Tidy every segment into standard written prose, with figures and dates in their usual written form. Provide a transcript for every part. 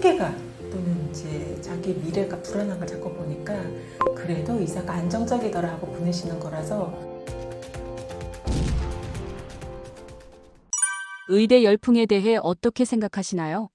생계가 또는 이제 자기 미래가 불안한 걸 자꾸 보니까 그래도 의사가 안정적이더라 하고 보내시는 거라서. 의대 열풍에 대해 어떻게 생각하시나요?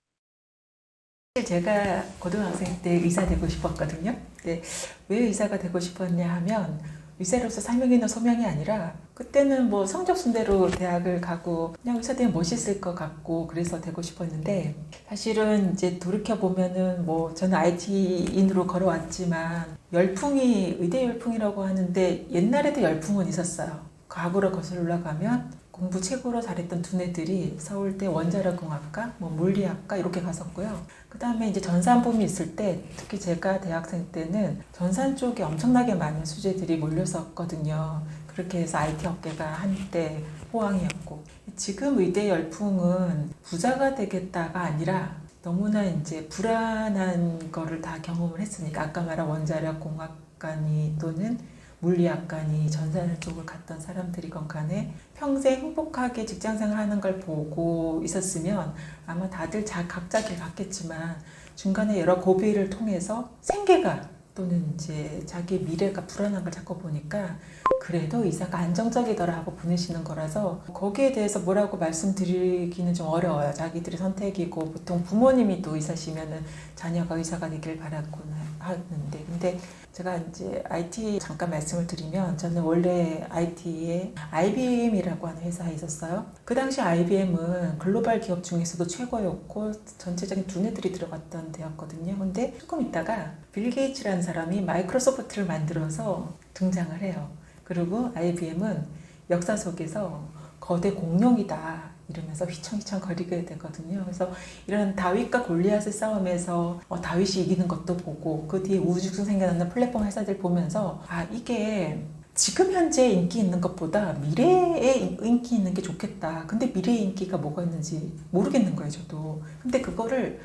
제가 고등학생 때 의사 되고 싶었거든요. 근데 왜 의사가 되고 싶었냐 하면 의사로서 사명이나 소명이 아니라 그때는 뭐 성적 순대로 대학을 가고 그냥 의사 되면 멋있을 것 같고 그래서 되고 싶었는데, 사실은 이제 돌이켜 보면은 뭐 저는 IT인으로 걸어왔지만 열풍이 의대 열풍이라고 하는데 옛날에도 열풍은 있었어요. 과거로 거슬러 올라가면 공부 최고로 잘했던 두뇌들이 서울대 원자력공학과, 뭐 물리학과 이렇게 갔었고요. 그 다음에 이제 전산부문이 있을 때, 특히 제가 대학생 때는 전산 쪽에 엄청나게 많은 수재들이 몰렸었거든요. 그렇게 해서 IT 업계가 한때 호황이었고, 지금 의대 열풍은 부자가 되겠다가 아니라 너무나 이제 불안한 거를 다 경험을 했으니까, 아까 말한 원자력공학과니 또는 물리학과니 전산 쪽을 갔던 사람들이건 간에 평생 행복하게 직장생활 하는 걸 보고 있었으면 아마 다들 각자 길 갔겠지만 중간에 여러 고비를 통해서 생계가 또는 이제 자기 미래가 불안한 걸 자꾸 보니까 그래도 의사가 안정적이더라 하고 보내시는 거라서 거기에 대해서 뭐라고 말씀드리기는 좀 어려워요. 자기들의 선택이고 보통 부모님이 또 의사시면은 자녀가 의사가 되길 바라고는 하는데, 근데 제가 이제 IT 잠깐 말씀을 드리면 저는 원래 IT에 IBM이라고 하는 회사에 있었어요. 그 당시 IBM은 글로벌 기업 중에서도 최고였고 전체적인 두뇌들이 들어갔던 데였거든요. 근데 조금 있다가 빌 게이츠라는 사람이 마이크로소프트를 만들어서 등장을 해요. 그리고 IBM은 역사 속에서 거대 공룡이다 이러면서 휘청휘청 거리게 되거든요. 그래서 이런 다윗과 골리앗의 싸움에서 다윗이 이기는 것도 보고 그 뒤에 우후죽순 생겨나는 플랫폼 회사들 보면서 이게 지금 현재 인기 있는 것보다 미래에 인기 있는 게 좋겠다. 근데 미래의 인기가 뭐가 있는지 모르겠는 거예요, 저도. 근데 그거를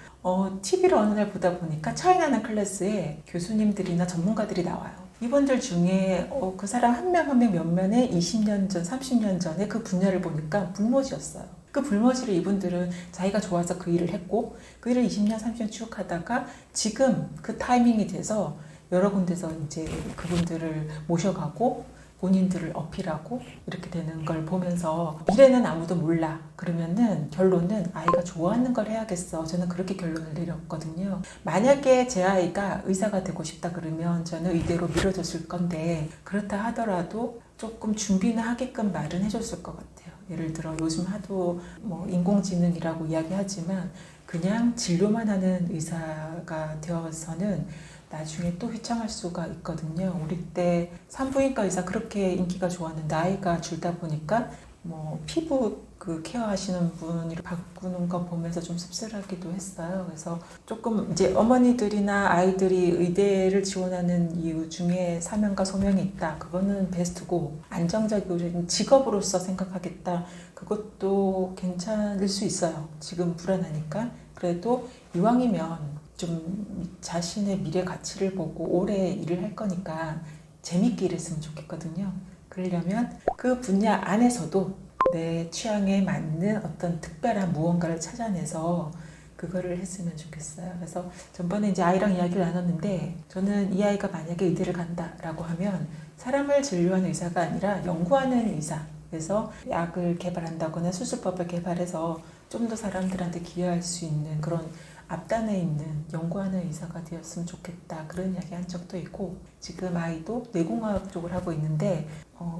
TV를 어느 날 보다 보니까 차이나는 클래스에 교수님들이나 전문가들이 나와요. 이분들 중에 그 사람 한 명 한 명 몇면에 20년 전, 30년 전에 그 분야를 보니까 불모지였어요. 그 불모지를 이분들은 자기가 좋아서 그 일을 했고 그 일을 20년, 30년 쭉 하다가 지금 그 타이밍이 돼서 여러 군데서 이제 그분들을 모셔가고 본인들을 어필하고 이렇게 되는 걸 보면서 미래는 아무도 몰라. 그러면은 결론은 아이가 좋아하는 걸 해야겠어. 저는 그렇게 결론을 내렸거든요. 만약에 제 아이가 의사가 되고 싶다 그러면 저는 의대로 밀어줬을 건데, 그렇다 하더라도 조금 준비는 하게끔 말은 해줬을 것 같아요. 예를 들어 요즘 하도 뭐 인공지능이라고 이야기하지만 그냥 진료만 하는 의사가 되어서는 나중에 또 휘청할 수가 있거든요. 우리 때 산부인과 의사 그렇게 인기가 좋았는데 나이가 줄다 보니까 뭐 피부 그 케어하시는 분으로 바꾸는 거 보면서 좀 씁쓸하기도 했어요. 그래서 조금 이제 어머니들이나 아이들이 의대를 지원하는 이유 중에 사명과 소명이 있다. 그거는 베스트고, 안정적이고 직업으로서 생각하겠다. 그것도 괜찮을 수 있어요. 지금 불안하니까. 그래도 이왕이면 좀 자신의 미래 가치를 보고 오래 일을 할 거니까 재밌게 일했으면 좋겠거든요. 그러려면 그 분야 안에서도 내 취향에 맞는 어떤 특별한 무언가를 찾아내서 그거를 했으면 좋겠어요. 그래서 전번에 이제 아이랑 이야기를 나눴는데, 저는 이 아이가 만약에 의대를 간다라고 하면 사람을 진료하는 의사가 아니라 연구하는 의사, 그래서 약을 개발한다거나 수술법을 개발해서 좀 더 사람들한테 기여할 수 있는 그런 앞단에 있는 연구하는 의사가 되었으면 좋겠다, 그런 이야기 한 적도 있고, 지금 아이도 뇌공학 쪽을 하고 있는데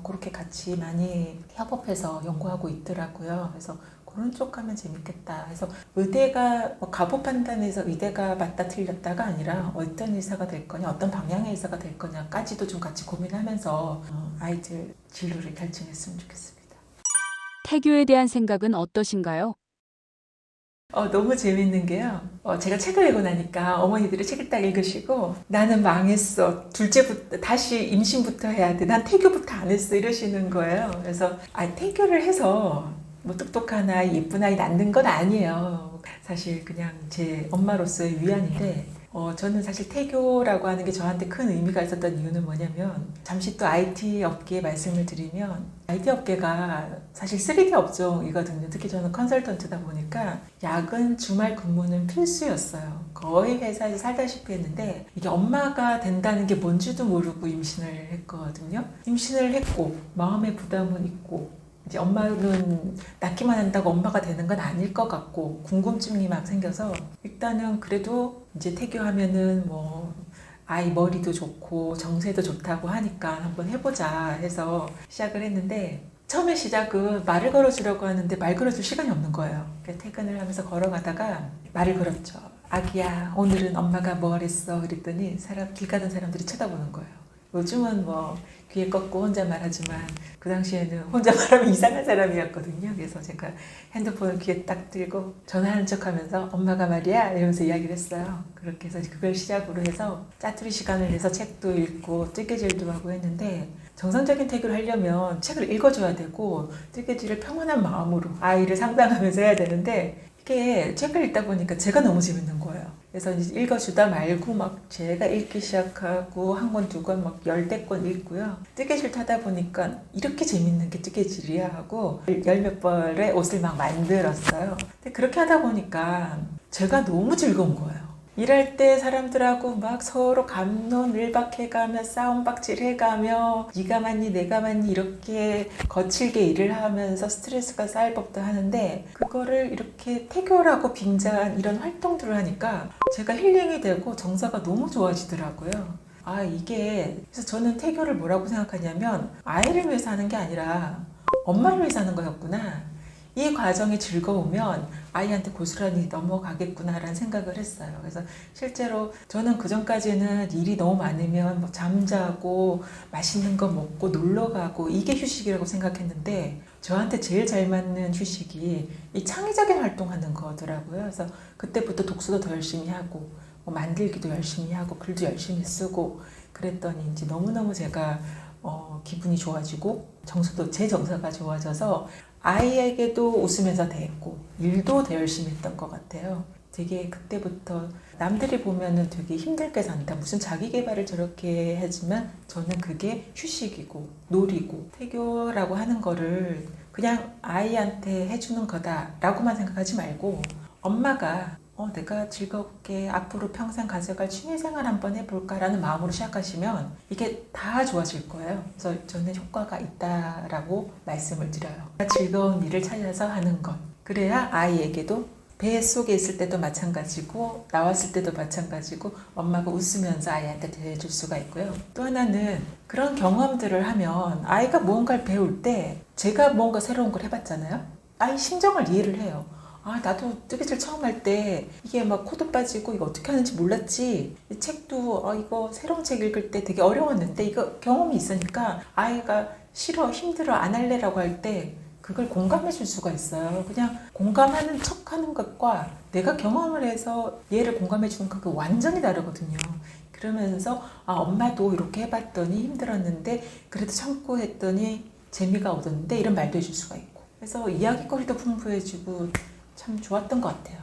그렇게 같이 많이 협업해서 연구하고 있더라고요. 그래서 그런 쪽 하면 재밌겠다. 그래서 의대가 뭐 가부 판단에서 의대가 맞다 틀렸다가 아니라 어떤 의사가 될 거냐, 어떤 방향의 의사가 될 거냐까지도 좀 같이 고민하면서 아이들 진로를 결정했으면 좋겠습니다. 태교에 대한 생각은 어떠신가요? 너무 재밌는 게요. 제가 책을 내고 나니까 어머니들이 책을 딱 읽으시고 나는 망했어. 둘째부터 다시 임신부터 해야 돼. 난 태교부터 안 했어. 이러시는 거예요. 그래서 태교를 해서 뭐 똑똑한 아이, 예쁜 아이 낳는 건 아니에요. 사실 그냥 제 엄마로서의 위안인데, 저는 사실 태교라고 하는 게 저한테 큰 의미가 있었던 이유는 뭐냐면, 잠시 또 IT 업계에 말씀을 드리면 IT 업계가 사실 3D 업종이거든요. 특히 저는 컨설턴트다 보니까 야근, 주말 근무는 필수였어요. 거의 회사에서 살다시피 했는데 이게 엄마가 된다는 게 뭔지도 모르고 임신을 했거든요. 임신을 했고 마음의 부담은 있고 이제 엄마는 낳기만 한다고 엄마가 되는 건 아닐 것 같고 궁금증이 막 생겨서 일단은 그래도 이제 태교하면은 뭐 아이 머리도 좋고 정세도 좋다고 하니까 한번 해보자 해서 시작을 했는데 처음에 시작은 말을 걸어주려고 하는데 말 걸어줄 시간이 없는 거예요. 그래서 퇴근을 하면서 걸어가다가 말을 걸었죠. 아기야, 오늘은 엄마가 뭘 했어? 그랬더니 길 가던 사람들이 쳐다보는 거예요. 요즘은 뭐 귀에 꺾고 혼자 말하지만 그 당시에는 혼자 말하면 이상한 사람이었거든요. 그래서 제가 핸드폰을 귀에 딱 들고 전화하는 척하면서 엄마가 말이야 이러면서 이야기를 했어요. 그렇게 해서 그걸 시작으로 해서 짜투리 시간을 내서 책도 읽고 뜨개질도 하고 했는데 정상적인 태교를 하려면 책을 읽어줘야 되고 뜨개질을 평온한 마음으로 아이를 상담하면서 해야 되는데 이게 책을 읽다 보니까 제가 너무 재밌는 거예요. 그래서 이제 읽어주다 말고 막 제가 읽기 시작하고 한 권, 두 권, 막 10권 읽고요. 뜨개질 타다 보니까 이렇게 재밌는 게 뜨개질이야 하고 열 몇 벌의 옷을 막 만들었어요. 근데 그렇게 하다 보니까 제가 너무 즐거운 거예요. 일할 때 사람들하고 막 서로 갑론을박해가며 싸움박질해가며 네가 맞니 내가 맞니 이렇게 거칠게 일을 하면서 스트레스가 쌓일 법도 하는데 그거를 이렇게 태교라고 빙자한 이런 활동들을 하니까 제가 힐링이 되고 정서가 너무 좋아지더라고요. 아 이게 그래서 저는 태교를 뭐라고 생각하냐면 아이를 위해서 하는 게 아니라 엄마를 위해서 하는 거였구나. 이 과정이 즐거우면 아이한테 고스란히 넘어가겠구나라는 생각을 했어요. 그래서 실제로 저는 그전까지는 일이 너무 많으면 뭐 잠자고 맛있는 거 먹고 놀러 가고 이게 휴식이라고 생각했는데 저한테 제일 잘 맞는 휴식이 이 창의적인 활동하는 거더라고요. 그래서 그때부터 독서도 더 열심히 하고 뭐 만들기도 열심히 하고 글도 열심히 쓰고 그랬더니 이제 너무너무 제가 기분이 좋아지고 제 정서가 좋아져서 아이에게도 웃으면서 대했고 일도 더 열심히 했던 것 같아요. 되게 그때부터 남들이 보면은 되게 힘들게 산다. 무슨 자기 개발을 저렇게 하지만 저는 그게 휴식이고 놀이고 태교라고 하는 거를 그냥 아이한테 해주는 거다라고만 생각하지 말고 엄마가 내가 즐겁게 앞으로 평생 가져갈 취미생활 한번 해볼까라는 마음으로 시작하시면 이게 다 좋아질 거예요. 그래서 저는 효과가 있다라고 말씀을 드려요. 즐거운 일을 찾아서 하는 것. 그래야 아이에게도 배 속에 있을 때도 마찬가지고 나왔을 때도 마찬가지고 엄마가 웃으면서 아이한테 대해줄 수가 있고요. 또 하나는 그런 경험들을 하면 아이가 무언가를 배울 때 제가 무언가 새로운 걸 해봤잖아요. 아이 심정을 이해를 해요. 아, 나도 뜨개질 처음 할 때 이게 막 코도 빠지고 이거 어떻게 하는지 몰랐지. 이 책도 이거 새로운 책 읽을 때 되게 어려웠는데 이거 경험이 있으니까 아이가 싫어, 힘들어, 안 할래라고 할 때 그걸 공감해 줄 수가 있어요. 그냥 공감하는 척 하는 것과 내가 경험을 해서 얘를 공감해 주는 거 완전히 다르거든요. 그러면서 엄마도 이렇게 해봤더니 힘들었는데 그래도 참고 했더니 재미가 얻었는데 이런 말도 해줄 수가 있고 그래서 이야기거리도 풍부해지고 참 좋았던 것 같아요.